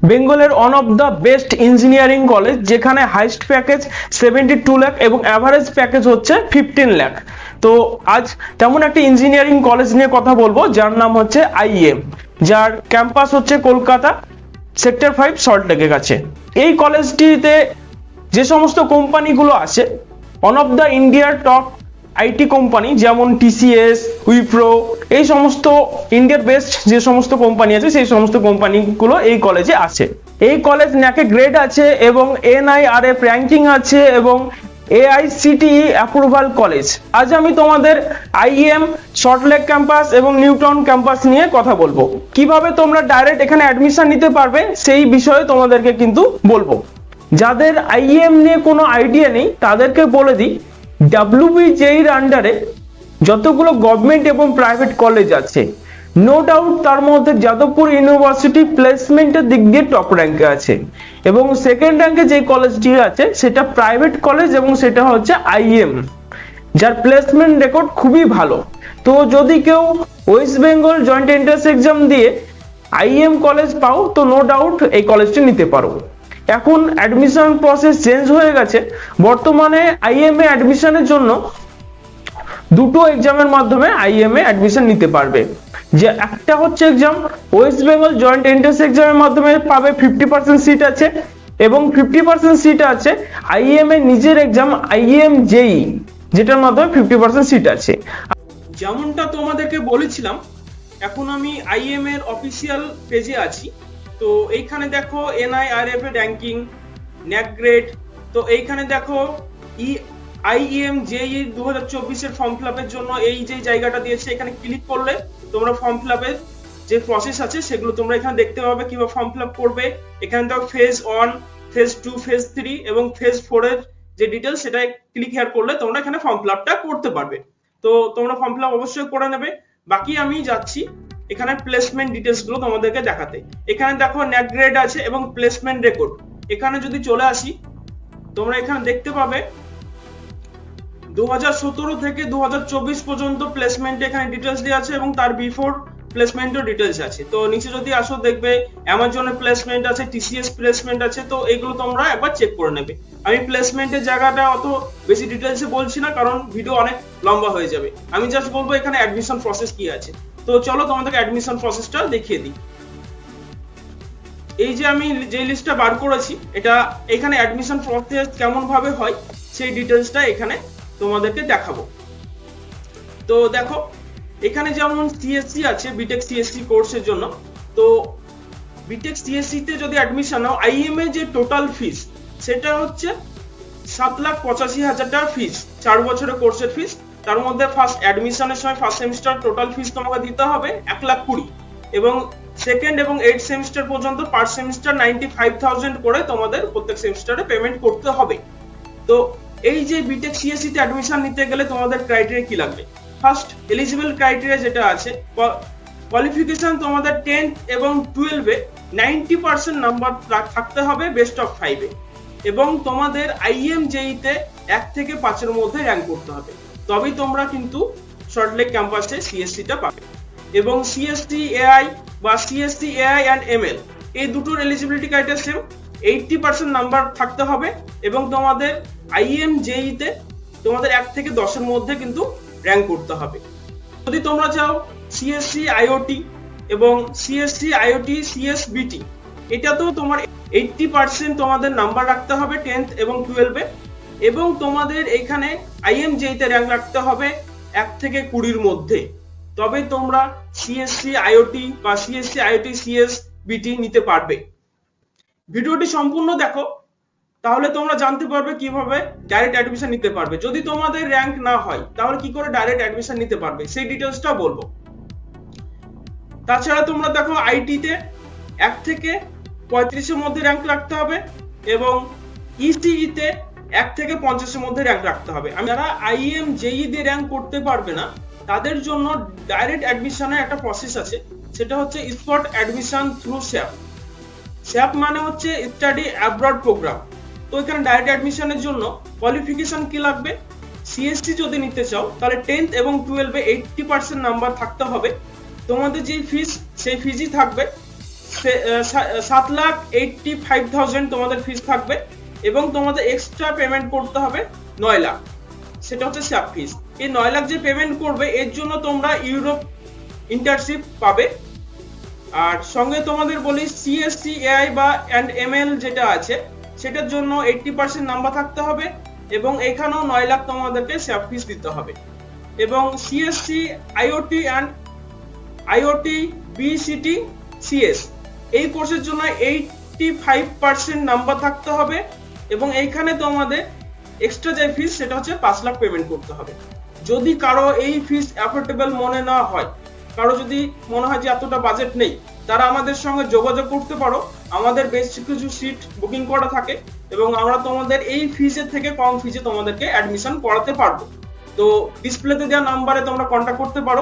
বেঙ্গলের one of the best engineering college, যেখানে highest package 72 lakh এবং অ্যাভারেজ প্যাকেজ হচ্ছে 15 লাখ। তো আজ তেমন একটা ইঞ্জিনিয়ারিং কলেজ নিয়ে কথা বলবো যার নাম হচ্ছে আইএম, যার ক্যাম্পাস হচ্ছে কলকাতা সেক্টর 5 সল্টলেকের কাছে। এই কলেজটিতে যে সমস্ত কোম্পানিগুলো আছে, ওয়ান অফ দ্য ইন্ডিয়ার টপ আইটি কোম্পানি যেমন টিসিএস, উইপ্রো, এই সমস্ত ইন্ডিয়ার বেস্ট যে সমস্ত কোম্পানি আছে সেই সমস্ত কোম্পানিগুলো এই কলেজে আছে। এই কলেজ ন্যাকে গ্রেড আছে এবং এনআইআরএফ র্যাঙ্কিং আছে এবং এআইসিটিই অ্যাপ্রুভাল কলেজ। আজ আমি তোমাদের আইএম সল্টলেক ক্যাম্পাস এবং নিউটাউন ক্যাম্পাস নিয়ে কথা বলবো। কিভাবে তোমরা ডাইরেক্ট এখানে অ্যাডমিশন নিতে পারবে সেই বিষয়ে তোমাদেরকে কিন্তু বলবো। যাদের আইএম নিয়ে কোনো আইডিয়া নেই তাদেরকে বলে দিই, ডাব্লিউবিজেইর আন্ডারে যতগুলো গভর্নমেন্ট এবং প্রাইভেট কলেজ আছে, নো ডাউট তার মধ্যে যাদবপুর ইউনিভার্সিটি প্লেসমেন্টের দিক দিয়ে টপ র্যাঙ্কে আছে এবং সেকেন্ড র্যাঙ্কে যে কলেজটি আছে সেটা প্রাইভেট কলেজ এবং সেটা হচ্ছে আইএম, যার প্লেসমেন্ট রেকর্ড খুবই ভালো। তো যদি কেউ West Bengal joint entrance exam দিয়ে আইএম কলেজ পাও তো নো ডাউট এই কলেজটি নিতে পারো। এখন অ্যাডমিশন প্রসেস চেঞ্জ হয়ে গেছে, বর্তমানে আইএম এ অ্যাডমিশনের জন্য দুটো এক্সামের মাধ্যমে আইএম এ অ্যাডমিশন নিতে পারবে। যে একটা হচ্ছে exam West Bengal joint entrance এক্সামের মাধ্যমে পাবে 50% সিট আছে এবং 50% সিট আছে আইএম এর নিজের এক্সাম আইএম জেই, যেটার মাধ্যমে 50% সিট আছে। যেমনটা তোমাদেরকে বলেছিলাম, এখন আমি আইএম এর অফিসিয়াল পেজে আছি। তো এইখানে দেখো এনআইআরএফ এর র্যাঙ্কিং, ন্যাক গ্রেড। তো এইখানে দেখো আইএম জেই 2024 এর ফর্ম ফিলআপের জন্য এই যে জায়গাটা দিয়েছে, এখানে ক্লিক করলে তোমরা ফর্ম ফিলআপের যে প্রসেস আছে সেগুলো তোমরা এখানে দেখতে পাবে কিভাবে ফর্ম ফিলআপ করবে। এখানে দেখো ফেজ 1, ফেজ 2, ফেজ 3 এবং ফেজ 4 এর যে ডিটেইলস সেটা ক্লিক হিয়ার করলে তোমরা এখানে ফর্ম ফিলআপটা করতে পারবে। তো তোমরা ফর্ম ফিলআপ অবশ্যই করে নেবে। বাকি আমি যাচ্ছি এখানে প্লেসমেন্ট ডিটেইলস গুলো তোমাদেরকে দেখাতে। এখানে দেখো ন্যাক গ্রেড আছে এবং প্লেসমেন্ট রেকর্ড। এখানে যদি চলে আসি তোমরা এখানে দেখতে পাবে 2017 থেকে 2024 পর্যন্ত প্লেসমেন্ট এখানে ডিটেইলস দেওয়া আছে এবং তার বিফোর প্লেসমেন্টের ডিটেইলস আছে। তো নিচে যদি আসো দেখবে অ্যামাজনের প্লেসমেন্ট আছে, টিসিএস প্লেসমেন্ট আছে। তো এগুলো তোমরা একবার চেক করে নেবে। আমি প্লেসমেন্টের জায়গাটা অত বেশি ডিটেইলসে বলছি না কারণ ভিডিও অনেক লম্বা হয়ে যাবে। আমি জাস্ট বলবো এখানে অ্যাডমিশন প্রসেস কি আছে। তো চলো তোমাদেরকে অ্যাডমিশন প্রসেসটা দেখিয়ে দিই। এই যে আমি যে লিস্টটা বার করেছি, এটা এখানে অ্যাডমিশন প্রসেস কেমন ভাবে হয় সেই ডিটেইলসটা এখানে তোমাদেরকে দেখাবো। তো দেখো এখানে যেমন সিএসসি আছে, বিটেক সিএসসি কোর্সের জন্য। তো বিটেক সিএসসি তে যদি অ্যাডমিশন নাও, আইএম এ যে টোটাল ফিস সেটা হচ্ছে 7,85,000 টাকা ফিস, 4 বছরের কোর্সের ফিস। তার মধ্যে ফার্স্ট অ্যাডমিশনের সময় ফার্স্ট সেমিস্টার টোটাল ফিস তোমাকে দিতে হবে 1,20,000 এবং সেকেন্ড এবং 8 সেমিস্টার পর্যন্ত পার সেমিস্টার 95,000 করে তোমাদের প্রত্যেক সেমিস্টারে পেমেন্ট করতে হবে। তো এই যে বিটেক সিএসসি তে অ্যাডমিশন নিতে গেলে তোমাদের ক্রাইটেরিয়া কি লাগবে? ফার্স্ট এলিজিবল ক্রাইটেরিয়া যেটা আছে, কোয়ালিফিকেশন তোমাদের 10th এবং 12 এ 90% নাম্বার থাকতে হবে বেস্ট অফ 5 এ এবং তোমাদের আইএম জেই তে 1 থেকে 5 এর মধ্যে র‍্যাঙ্ক করতে হবে, তবেই তোমরা কিন্তু সল্টলেক ক্যাম্পাসে সিএসসি টা পাবে। এবং সিএসসি এআই বা সিএসসি এআই এন্ড এমএল এই দুটোর এলিজিবিলিটি ক্রাইটেরিয়া সেম, 80% নাম্বার থাকতে হবে এবং তোমাদের আইএম জেই তে তোমাদের 1 থেকে 10 এর মধ্যে কিন্তু র‍্যাঙ্ক করতে হবে। যদি তোমরা চাও সিএসসি আইওটি এবং সিএসসি আইওটি সিএসবিটি, এটাতেও তোমার 80% তোমাদের নাম্বার রাখতে হবে 10th এবং 12 এ এবং তোমাদের এখানে আইএম জেই তে র‍্যাঙ্ক রাখতে হবে 1 থেকে 20 এর মধ্যে, তবে তোমরা সিএসসি আইওটি বা সিএসসি আইওটি সিএসবিটি নিতে পারবে। ভিডিওটি সম্পূর্ণ দেখো, তাহলে তোমরা জানতে পারবে কিভাবে ডাইরেক্ট অ্যাডমিশন নিতে পারবে। যদি তোমাদের র‍্যাঙ্ক না হয় তাহলে কি করে ডাইরেক্ট অ্যাডমিশন নিতে পারবে সেই ডিটেইলসটা বলবো। তাছাড়া তোমরা দেখো আইটি তে 1 থেকে 35 এর মধ্যে র‍্যাঙ্ক রাখতে হবে এবং ইসিই তে 1 থেকে 50 এর মধ্যে র‍্যাঙ্ক রাখতে হবে। যারা আইএম জেই দিয়ে র‍্যাঙ্ক করতে পারবে না তাদের জন্য ডাইরেক্ট অ্যাডমিশনের একটা প্রসেস আছে, সেটা হচ্ছে spot admission through sap. Sap মানে হচ্ছে স্টাডি অ্যাব্রড প্রোগ্রাম। তো এখানে ডাইরেক্ট অ্যাডমিশনের জন্য কোয়ালিফিকেশন কি লাগবে? সিএসসি যদি নিতে চাও তাহলে 10th এবং 12 এ 80% নাম্বার থাকতে হবে। তোমাদের যে ফিস সেই ফিজই থাকবে 7,85,000 তোমাদের ফিস থাকবে এবং তোমাদের এক্সট্রা পেমেন্ট করতে হবে 9 লাখ, সেটা হচ্ছে স্যাপ ফিস। এই 9 লাখ যে পেমেন্ট করবে এর জন্য তোমরা ইউরোপ ইন্টার্নশিপ পাবে। আর সঙ্গে তোমাদের বলি সিএসসি এআই বা অ্যান্ড এমএল যেটা আছে সেটার জন্য 80% নাম্বার থাকতে হবে এবং এখানেও 9 লাখ তোমাদেরকে স্যাপ ফিস দিতে হবে। এবং সিএসসি আইওটি বিসিটি সিএস এই কোর্সের জন্য 85% নাম্বার থাকতে হবে এবং এইখানে তোমাদের এক্সট্রা যে ফিস সেটা হচ্ছে 5 লাখ পেমেন্ট করতে হবে। যদি কারো এই ফিস অ্যাফোর্ডেবল মনে না হয়, কারো যদি মনে হয় যে এতটা বাজেট নেই, তারা আমাদের সঙ্গে যোগাযোগ করতে পারো। আমাদের বেশ কিছু সিট বুকিং করা থাকে এবং আমরা তোমাদের এই ফিজের থেকে কম ফিজে তোমাদেরকে অ্যাডমিশন করাতে পারবো। তো ডিসপ্লেতে দেওয়া নাম্বারে তোমরা কন্ট্যাক্ট করতে পারো।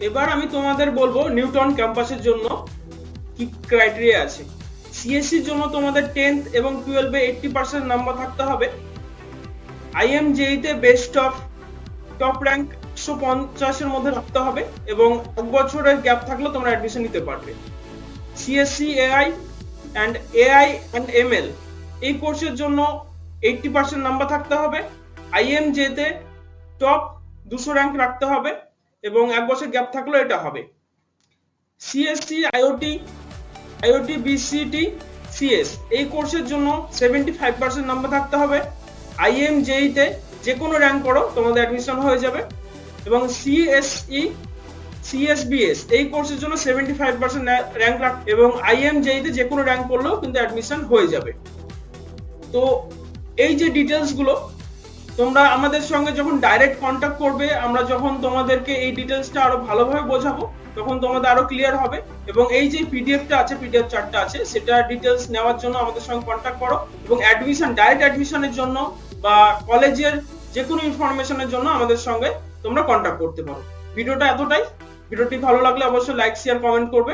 এবার আমি তোমাদের বলবো নিউটন ক্যাম্পাসের জন্য কি ক্রাইটেরিয়া আছে। সিএসসির জন্য তোমাদের 10th এবং 12 এ 80% নাম্বার থাকতে হবে। আইএমজেই তে বেস্ট অফ টপ র্যাঙ্ক 150 এর মধ্যে রাখতে হবে এবং 1 বছরের গ্যাপ থাকলে তোমরা অ্যাডমিশন নিতে পারবে। সিএসসি এআই অ্যান্ড এমএল এই কোর্সের জন্য 80% নাম্বার থাকতে হবে। আইএমজে তে টপ 200 র্যাঙ্ক রাখতে হবে এবং 1 বছর গ্যাপ থাকলেও এটা হবে। সিএসসি আইওটি বিসিটি সিএস এই কোর্সের জন্য 75% নাম্বার থাকতে হবে। আইএমজেই তে যে কোনো র্যাঙ্ক করো তোমাদের অ্যাডমিশন হয়ে যাবে এবং সিএসবিএস এই কোর্সের জন্য 75% র্যাঙ্ক এবং আইএমজেই তে যে কোনো র্যাঙ্ক করলেও কিন্তু অ্যাডমিশন হয়ে যাবে। তো এই যে ডিটেলস গুলো তোমরা আমাদের সঙ্গে যখন ডাইরেক্ট কন্ট্যাক্ট করবে, আমরা যখন তোমাদেরকে এই ডিটেলসটা আরো ভালোভাবে বোঝাবো তখন তোমাদের আরো ক্লিয়ার হবে। এবং এই যে পিডিএফটা আছে, পিডিএফ চার্টটা আছে, সেটা ডিটেলস নেওয়ার জন্য আমাদের সঙ্গে কন্ট্যাক্ট করো এবং ডাইরেক্ট অ্যাডমিশনের জন্য বা কলেজের যে কোনো ইনফরমেশনের জন্য আমাদের সঙ্গে তোমরা কন্ট্যাক্ট করতে পারো। ভিডিওটা এতটাই। ভিডিওটি ভালো লাগলে অবশ্যই লাইক শেয়ার কমেন্ট করবে।